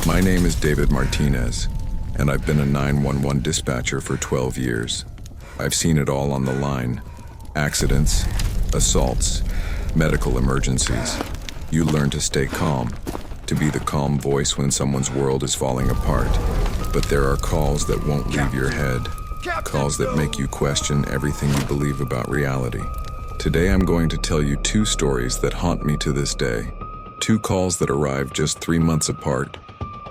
My name is David Martinez, and I've been a 911 dispatcher for 12 years. I've seen it all on the line. Accidents, assaults, medical emergencies. You learn to stay calm, to be the calm voice when someone's world is falling apart. But there are calls that won't leave your head, calls that make you question everything you believe about reality. Today I'm going to tell you two stories that haunt me to this day. Two calls that arrived just 3 months apart.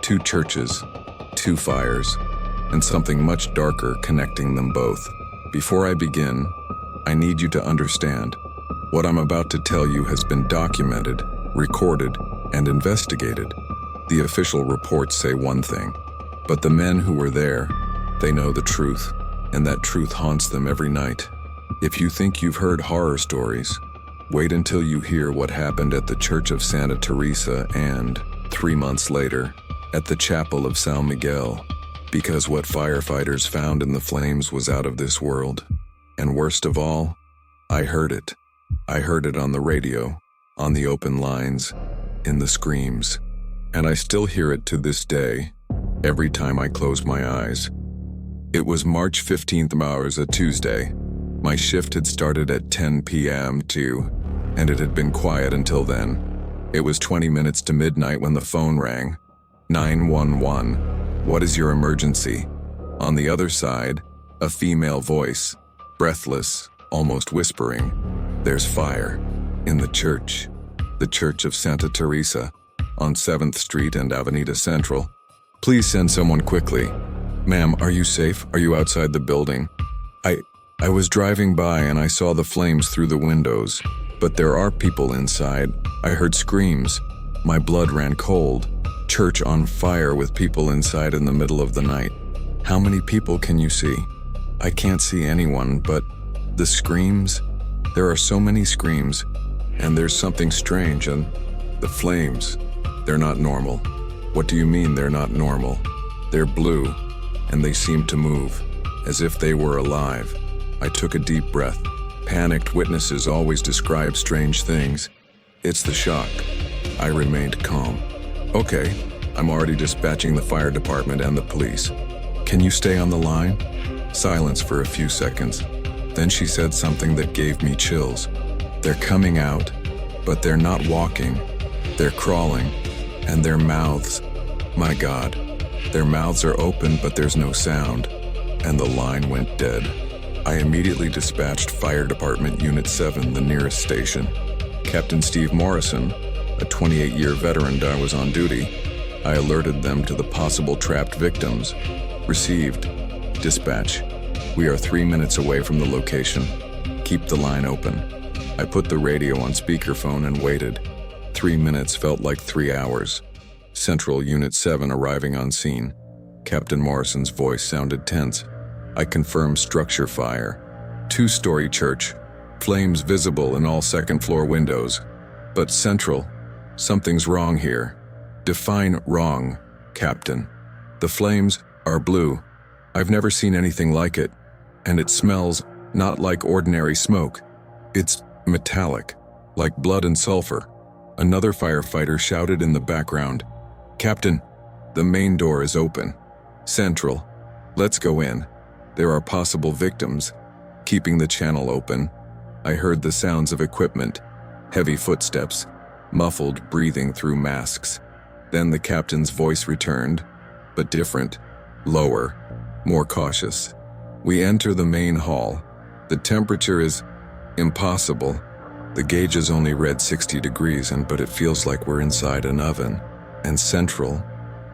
Two churches, two fires, and something much darker connecting them both. Before I begin, I need you to understand. What I'm about to tell you has been documented, recorded, and investigated. The official reports say one thing, but the men who were there, they know the truth, and that truth haunts them every night. If you think you've heard horror stories, wait until you hear what happened at the Church of Santa Teresa and, 3 months later, at the Chapel of San Miguel, because what firefighters found in the flames was out of this world. And worst of all, I heard it. I heard it on the radio, on the open lines, in the screams. And I still hear it to this day, every time I close my eyes. It was March 15th, a Tuesday. My shift had started at 10 p.m. and it had been quiet until then. It was 20 minutes to midnight when the phone rang. 911. What is your emergency? On the other side, a female voice, breathless, almost whispering. There's fire. In the church of Santa Teresa, on 7th Street and Avenida Central. Please send someone quickly. Ma'am, are you safe? Are you outside the building? I was driving by and I saw the flames through the windows, but there are people inside. I heard screams. My blood ran cold. Church on fire with people inside in the middle of the night. How many people can you see? I can't see anyone, but the screams? There are so many screams, and there's something strange, and the flames, they're not normal. What do you mean they're not normal? They're blue, and they seem to move, as if they were alive. I took a deep breath. Panicked witnesses always describe strange things. It's the shock. I remained calm. Okay, I'm already dispatching the fire department and the police. Can you stay on the line? Silence for a few seconds. Then she said something that gave me chills. They're coming out, but they're not walking. They're crawling, and their mouths, my God, their mouths are open but there's no sound, and the line went dead. I immediately dispatched Fire Department Unit 7, the nearest station. Captain Steve Morrison, a 28-year veteran, I was on duty. I alerted them to the possible trapped victims. Received. Dispatch. We are 3 minutes away from the location. Keep the line open. I put the radio on speakerphone and waited. 3 minutes felt like 3 hours. Central Unit 7 arriving on scene. Captain Morrison's voice sounded tense. I confirmed structure fire. 2-story church. Flames visible in all second-floor windows. But Central, something's wrong here. Define wrong, Captain. The flames are blue. I've never seen anything like it. And it smells not like ordinary smoke. It's metallic, like blood and sulfur. Another firefighter shouted in the background, Captain, the main door is open. Central, let's go in. There are possible victims. Keeping the channel open, I heard the sounds of equipment, heavy footsteps, muffled breathing through masks. Then the captain's voice returned, but different, lower, more cautious. We enter the main hall. The temperature is impossible. The gauges only read 60 degrees, but it feels like we're inside an oven. And Central,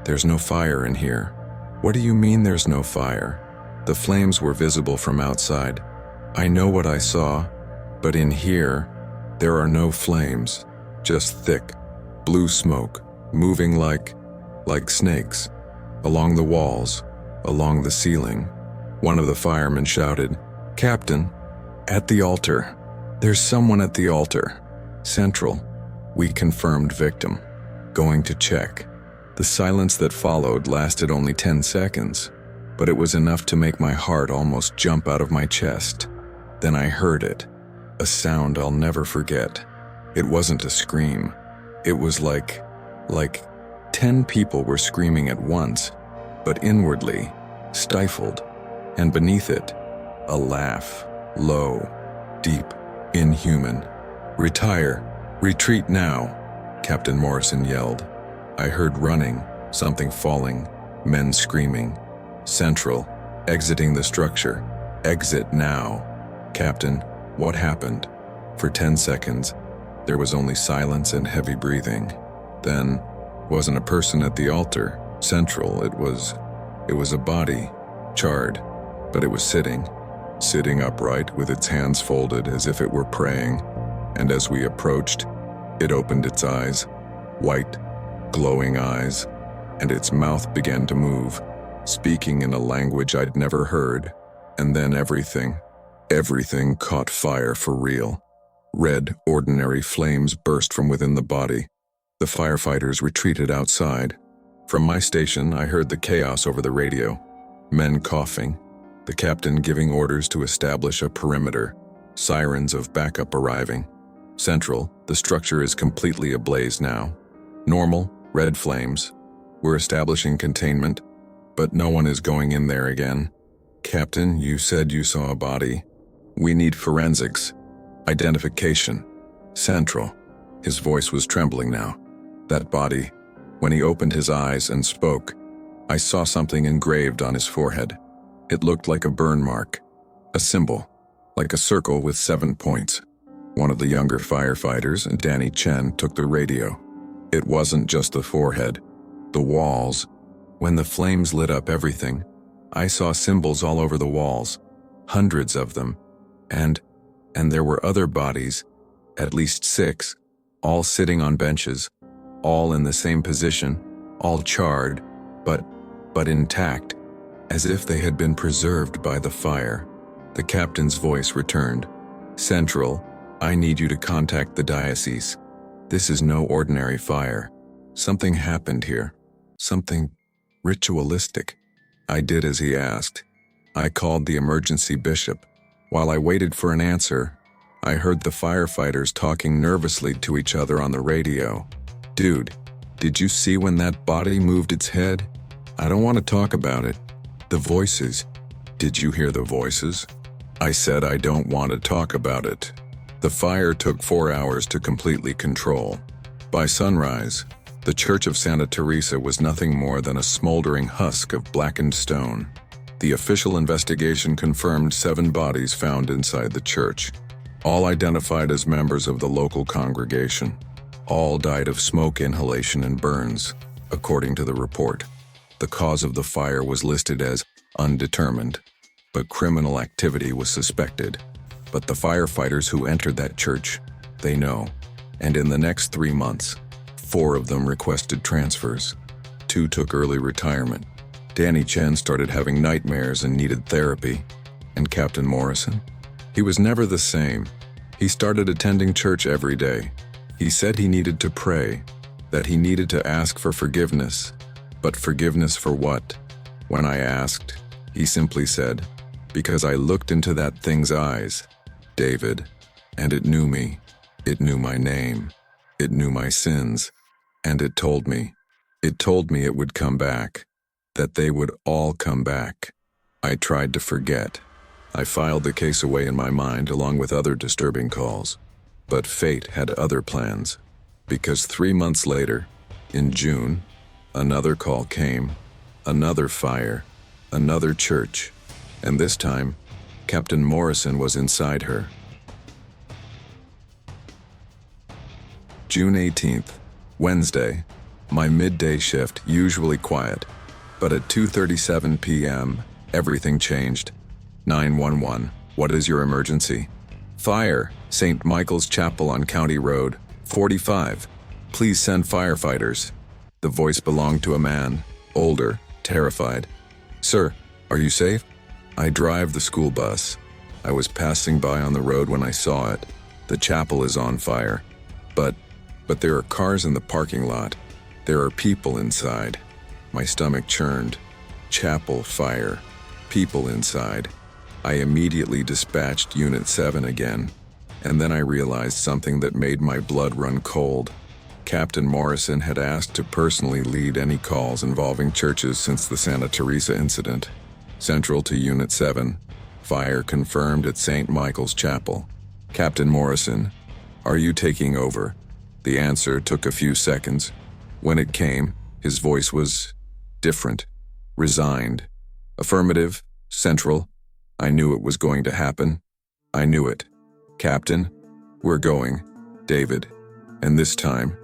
there's no fire in here. What do you mean there's no fire? The flames were visible from outside. I know what I saw, but in here, there are no flames, just thick, blue smoke, moving like snakes, along the walls, along the ceiling. One of the firemen shouted, Captain, at the altar. There's someone at the altar. Central, we confirmed victim. Going to check. The silence that followed lasted only 10 seconds, but it was enough to make my heart almost jump out of my chest. Then I heard it, a sound I'll never forget. It wasn't a scream. It was like 10 people were screaming at once, but inwardly, stifled, and beneath it, a laugh, low, deep, inhuman. "Retire! Retreat now!" Captain Morrison yelled. I heard running, something falling, men screaming. "Central, exiting the structure. Exit now." "Captain, what happened?" For 10 seconds, there was only silence and heavy breathing. Then, wasn't a person at the altar, central, it was a body, charred, but it was sitting upright with its hands folded as if it were praying, and as we approached, it opened its eyes, white, glowing eyes, and its mouth began to move, speaking in a language I'd never heard, and then everything caught fire for real. Red, ordinary flames burst from within the body. The firefighters retreated outside. From my station, I heard the chaos over the radio. Men coughing, the captain giving orders to establish a perimeter, sirens of backup arriving. Central, the structure is completely ablaze now. Normal, red flames. We're establishing containment, but no one is going in there again. "Captain, you said you saw a body. We need forensics. Identification. Central." His voice was trembling now. "That body, when he opened his eyes and spoke, I saw something engraved on his forehead. It looked like a burn mark, a symbol, like a circle with 7 points." One of the younger firefighters, Danny Chen, took the radio. It wasn't just the forehead, the walls. When the flames lit up everything, I saw symbols all over the walls, hundreds of them, and there were other bodies, at least 6, all sitting on benches, all in the same position, all charred, but intact, as if they had been preserved by the fire. The captain's voice returned. "Central, I need you to contact the diocese. This is no ordinary fire. Something happened here. Something ritualistic." I did as he asked. I called the emergency bishop. While I waited for an answer, I heard the firefighters talking nervously to each other on the radio. "Dude, did you see when that body moved its head? I don't want to talk about it. The voices. Did you hear the voices?" I said I don't want to talk about it. The fire took 4 hours to completely control. By sunrise, the Church of Santa Teresa was nothing more than a smoldering husk of blackened stone. The official investigation confirmed 7 bodies found inside the church, all identified as members of the local congregation. All died of smoke inhalation and burns, according to the report. The cause of the fire was listed as undetermined, but criminal activity was suspected. But the firefighters who entered that church, they know. And in the next 3 months, 4 of them requested transfers. 2 took early retirement. Danny Chen started having nightmares and needed therapy. And Captain Morrison? He was never the same. He started attending church every day. He said he needed to pray, that he needed to ask for forgiveness. But forgiveness for what? When I asked, he simply said, "Because I looked into that thing's eyes, David, and it knew me. It knew my name. It knew my sins. And it told me it would come back, that they would all come back." I tried to forget. I filed the case away in my mind along with other disturbing calls. But fate had other plans, because 3 months later, in June, another call came, another fire, another church, and this time, Captain Morrison was inside her. June 18th, Wednesday, my midday shift, usually quiet, but at 2:37 p.m., everything changed. 911, what is your emergency? Fire, St. Michael's Chapel on County Road, 45. Please send firefighters. The voice belonged to a man, older, terrified. Sir, are you safe? I drive the school bus. I was passing by on the road when I saw it. The chapel is on fire. But there are cars in the parking lot. There are people inside. My stomach churned. Chapel fire. People inside. I immediately dispatched Unit 7 again, and then I realized something that made my blood run cold. Captain Morrison had asked to personally lead any calls involving churches since the Santa Teresa incident. Central to Unit 7, fire confirmed at St. Michael's Chapel. Captain Morrison, are you taking over? The answer took a few seconds. When it came, his voice was different, resigned. Affirmative, Central. I knew it was going to happen. I knew it. Captain, we're going. David. And this time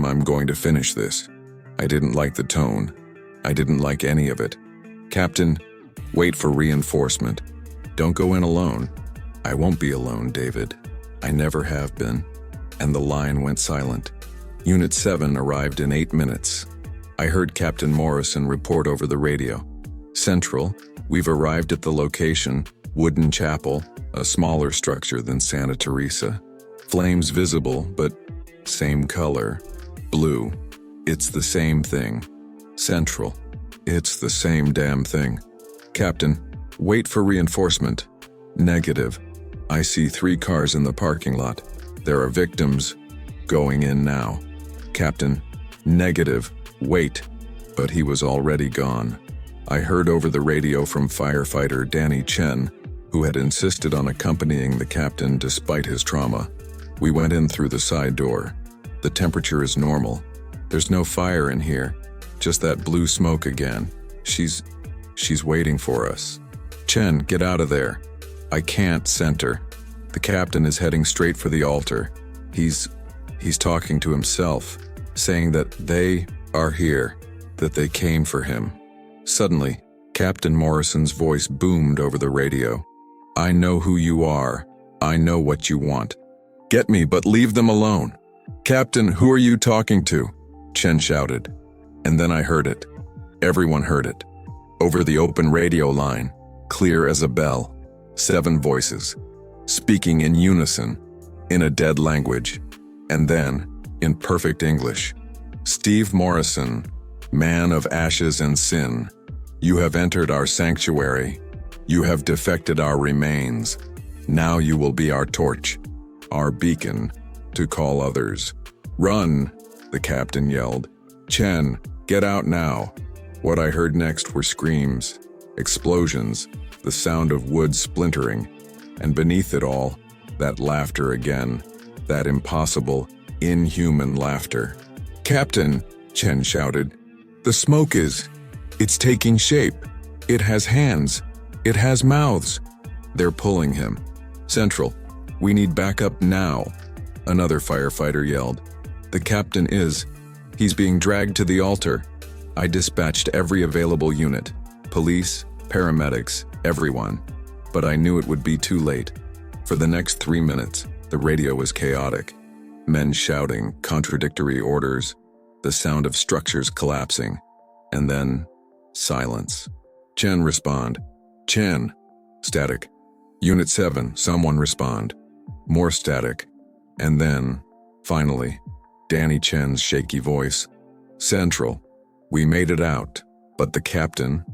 I'm going to finish this. I didn't like the tone. I didn't like any of it. Captain, wait for reinforcement. Don't go in alone. I won't be alone, David. I never have been. And the line went silent. Unit 7 arrived in 8 minutes. I heard Captain Morrison report over the radio. Central, we've arrived at the location, wooden chapel, a smaller structure than Santa Teresa. Flames visible, but same color, blue. It's the same thing. Central, it's the same damn thing. Captain, wait for reinforcement. Negative. I see 3 cars in the parking lot. There are victims. Going in now. Captain, negative. Wait. But he was already gone. I heard over the radio from firefighter Danny Chen, who had insisted on accompanying the captain despite his trauma. We went in through the side door. The temperature is normal. There's no fire in here, just that blue smoke again. She's waiting for us. Chen, get out of there. I can't, Center. The captain is heading straight for the altar. He's talking to himself, saying that they are here, that they came for him. Suddenly, Captain Morrison's voice boomed over the radio. I know who you are. I know what you want. Get me, but leave them alone. Captain, who are you talking to? Chen shouted. And then I heard it. Everyone heard it. Over the open radio line, clear as a bell. 7 voices, speaking in unison, in a dead language. And then, in perfect English. Steve Morrison, man of ashes and sin, you have entered our sanctuary. You have defected our remains. Now you will be our torch, our beacon, to call others. Run, the captain yelled. Chen, get out now. What I heard next were screams, explosions, the sound of wood splintering, and beneath it all, that laughter again, that impossible, inhuman laughter. Captain, Chen shouted, the smoke it's taking shape. It has hands. It has mouths. They're pulling him. Central, we need backup now. Another firefighter yelled. The captain he's being dragged to the altar. I dispatched every available unit, police, paramedics, everyone. But I knew it would be too late. For the next 3 minutes, the radio was chaotic. Men shouting contradictory orders, the sound of structures collapsing, and then silence. Chen respond. Chen. Static. Unit 7, someone respond. More static. And then, finally, Danny Chen's shaky voice. Central. We made it out, but the captain,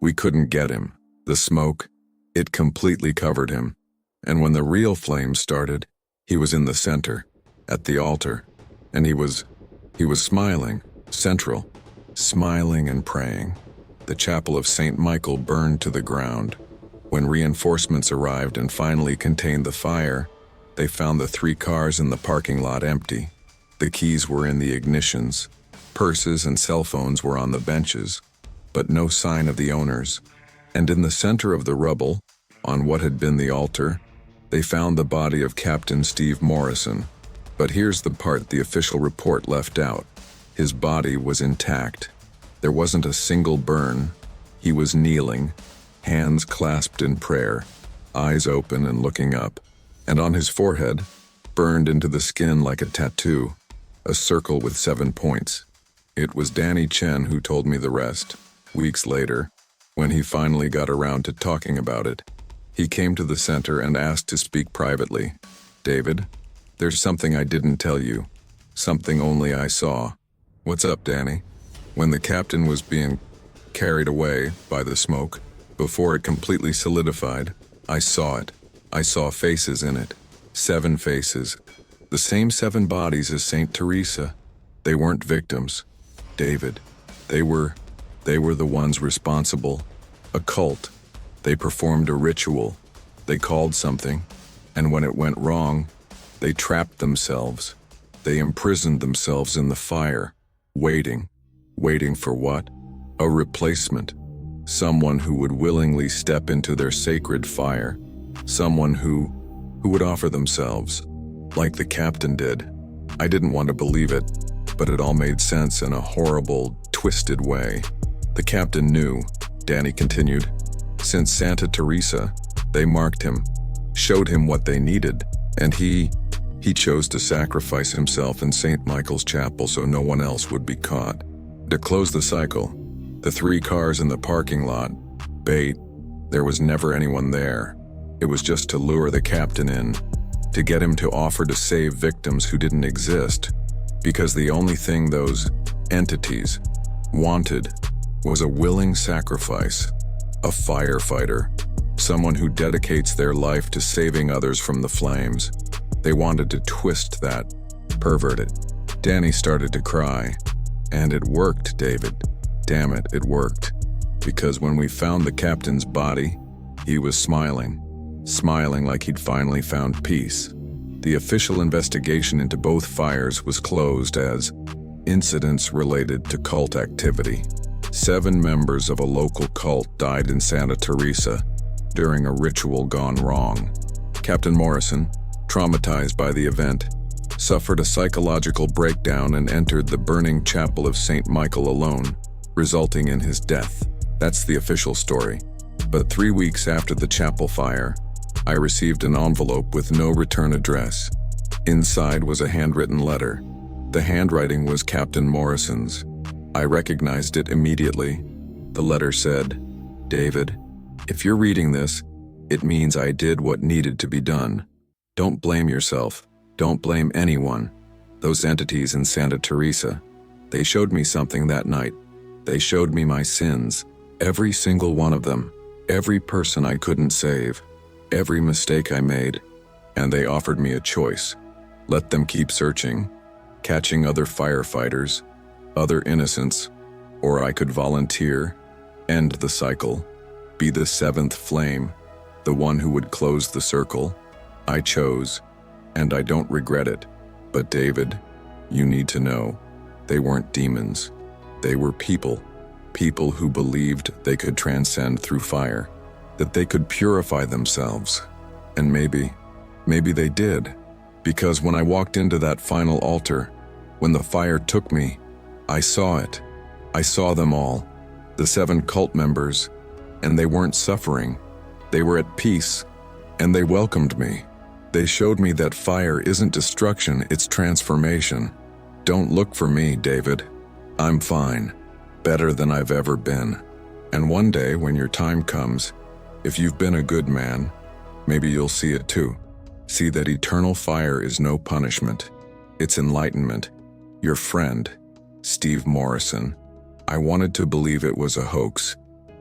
we couldn't get him. The smoke, it completely covered him. And when the real flames started, he was in the center, at the altar, and he was smiling, Central, smiling and praying. The chapel of St. Michael burned to the ground. When reinforcements arrived and finally contained the fire, they found the 3 cars in the parking lot empty. The keys were in the ignitions. Purses and cell phones were on the benches, but no sign of the owners. And in the center of the rubble, on what had been the altar, they found the body of Captain Steve Morrison. But here's the part the official report left out. His body was intact. There wasn't a single burn. He was kneeling, hands clasped in prayer, eyes open and looking up. And on his forehead, burned into the skin like a tattoo, a circle with 7 points. It was Danny Chen who told me the rest. Weeks later, when he finally got around to talking about it, he came to the center and asked to speak privately. David, there's something I didn't tell you. Something only I saw. What's up, Danny? When the captain was being carried away by the smoke, before it completely solidified, I saw it. I saw faces in it. 7 faces. The same 7 bodies as Saint Teresa. They weren't victims, David. They were the ones responsible. A cult. They performed a ritual. They called something, and when it went wrong, they trapped themselves. They imprisoned themselves in the fire, waiting. Waiting for what? A replacement. Someone who would willingly step into their sacred fire. Someone who would offer themselves, like the captain did. I didn't want to believe it, but it all made sense in a horrible, twisted way. The captain knew, Danny continued. Since Santa Teresa, they marked him, showed him what they needed, and he chose to sacrifice himself in St. Michael's Chapel so no one else would be caught. To close the cycle, the 3 cars in the parking lot, bait, there was never anyone there. It was just to lure the captain in, to get him to offer to save victims who didn't exist, because the only thing those entities wanted was a willing sacrifice, a firefighter, someone who dedicates their life to saving others from the flames. They wanted to twist that, pervert it. Danny started to cry. And it worked, David. Damn it, it worked. Because when we found the captain's body, he was smiling like he'd finally found peace. The official investigation into both fires was closed as incidents related to cult activity. 7 members of a local cult died in Santa Teresa during a ritual gone wrong. Captain Morrison, traumatized by the event, suffered a psychological breakdown and entered the burning chapel of St. Michael alone, resulting in his death. That's the official story. But 3 weeks after the chapel fire, I received an envelope with no return address. Inside was a handwritten letter. The handwriting was Captain Morrison's. I recognized it immediately. The letter said, "David, if you're reading this, it means I did what needed to be done. Don't blame yourself. Don't blame anyone. Those entities in Santa Teresa, they showed me something that night. They showed me my sins, every single one of them, every person I couldn't save, every mistake I made, and they offered me a choice. Let them keep searching, catching other firefighters, other innocents, or I could volunteer, end the cycle, be the 7th flame, the one who would close the circle. I chose, and I don't regret it. But David, you need to know, they weren't demons. They were people who believed they could transcend through fire, that they could purify themselves. And maybe they did, because when I walked into that final altar, when the fire took me, I saw it. I saw them all, the 7 cult members, and they weren't suffering. They were at peace, and they welcomed me. They showed me that fire isn't destruction, it's transformation. Don't look for me, David. I'm fine, better than I've ever been. And one day, when your time comes, if you've been a good man, maybe you'll see it too. See that eternal fire is no punishment. It's enlightenment. Your friend, Steve Morrison. I wanted to believe it was a hoax,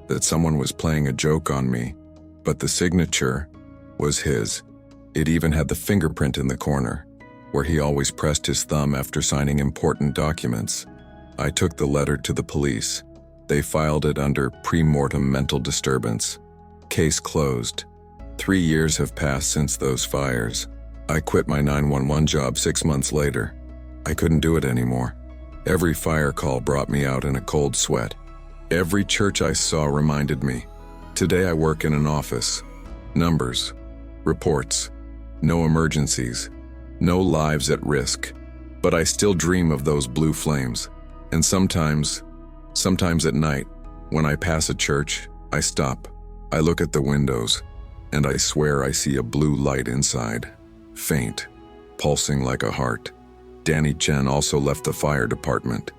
that someone was playing a joke on me, but the signature was his. It even had the fingerprint in the corner, where he always pressed his thumb after signing important documents. I took the letter to the police. They filed it under pre-mortem mental disturbance. Case closed. 3 years have passed since those fires. I quit my 911 job 6 months later. I couldn't do it anymore. Every fire call brought me out in a cold sweat. Every church I saw reminded me. Today I work in an office. Numbers. Reports. No emergencies. No lives at risk. But I still dream of those blue flames. And sometimes at night, when I pass a church, I stop. I look at the windows, and I swear I see a blue light inside. Faint. Pulsing like a heart. Danny Chen also left the fire department.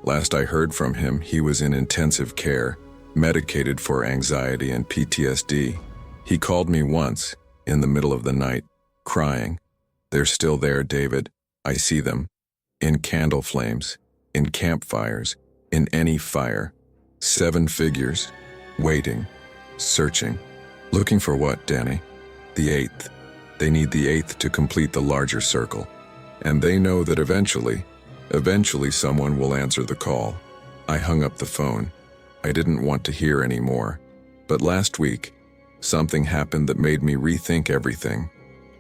Last I heard from him, he was in intensive care, medicated for anxiety and PTSD. He called me once, in the middle of the night, crying. They're still there, David. I see them. In candle flames, in campfires, in any fire. 7 figures, waiting, searching. Looking for what, Danny? The 8th. They need the 8th to complete the larger circle. And they know that eventually someone will answer the call. I hung up the phone. I didn't want to hear anymore. But last week, something happened that made me rethink everything.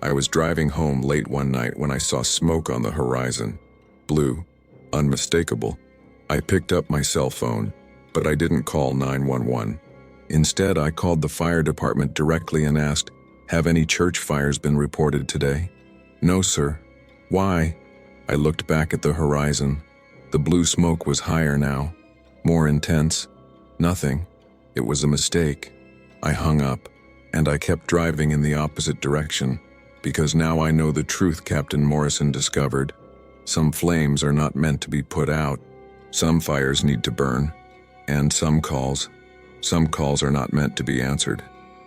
I was driving home late one night when I saw smoke on the horizon. Blue, unmistakable. I picked up my cell phone, but I didn't call 911. Instead, I called the fire department directly and asked, "Have any church fires been reported today?" "No, sir." "Why?" I looked back at the horizon. The blue smoke was higher now, more intense. Nothing. It was a mistake. I hung up, and I kept driving in the opposite direction, because now I know the truth Captain Morrison discovered. Some flames are not meant to be put out. Some fires need to burn. And some calls are not meant to be answered.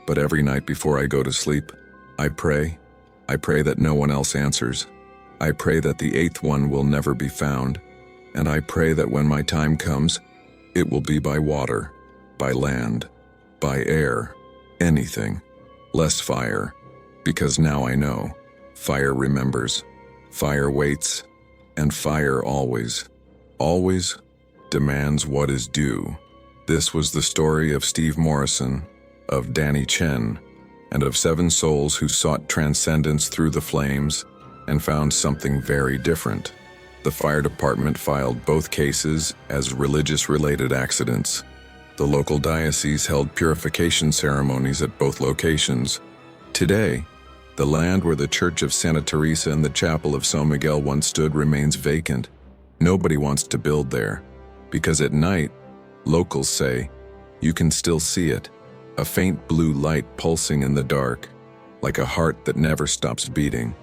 But every night before I go to sleep, I pray. I pray that no one else answers. I pray that the eighth one will never be found. And I pray that when my time comes, it will be by water, by land, by air, anything. Less fire, because now I know. Fire remembers, fire waits, and fire always demands what is due. This was the story of Steve Morrison, of Danny Chen, and of 7 souls who sought transcendence through the flames and found something very different. The fire department filed both cases as religious-related accidents. The local diocese held purification ceremonies at both locations. Today, the land where the Church of Santa Teresa and the Chapel of San Miguel once stood remains vacant. Nobody wants to build there, because at night, locals say, you can still see it, a faint blue light pulsing in the dark, like a heart that never stops beating,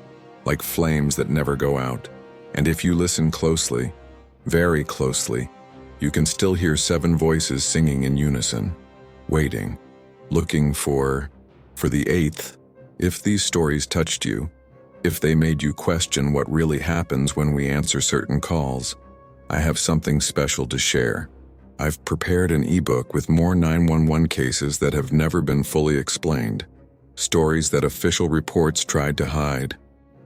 like flames that never go out. And if you listen closely, very closely, you can still hear 7 voices singing in unison, waiting, looking for the 8th. If these stories touched you, if they made you question what really happens when we answer certain calls, I have something special to share. I've prepared an ebook with more 911 cases that have never been fully explained, stories that official reports tried to hide,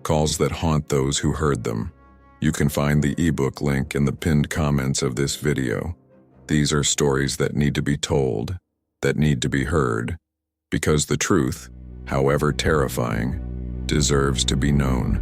calls that haunt those who heard them. You can find the ebook link in the pinned comments of this video. These are stories that need to be told, that need to be heard, because the truth, however terrifying, deserves to be known.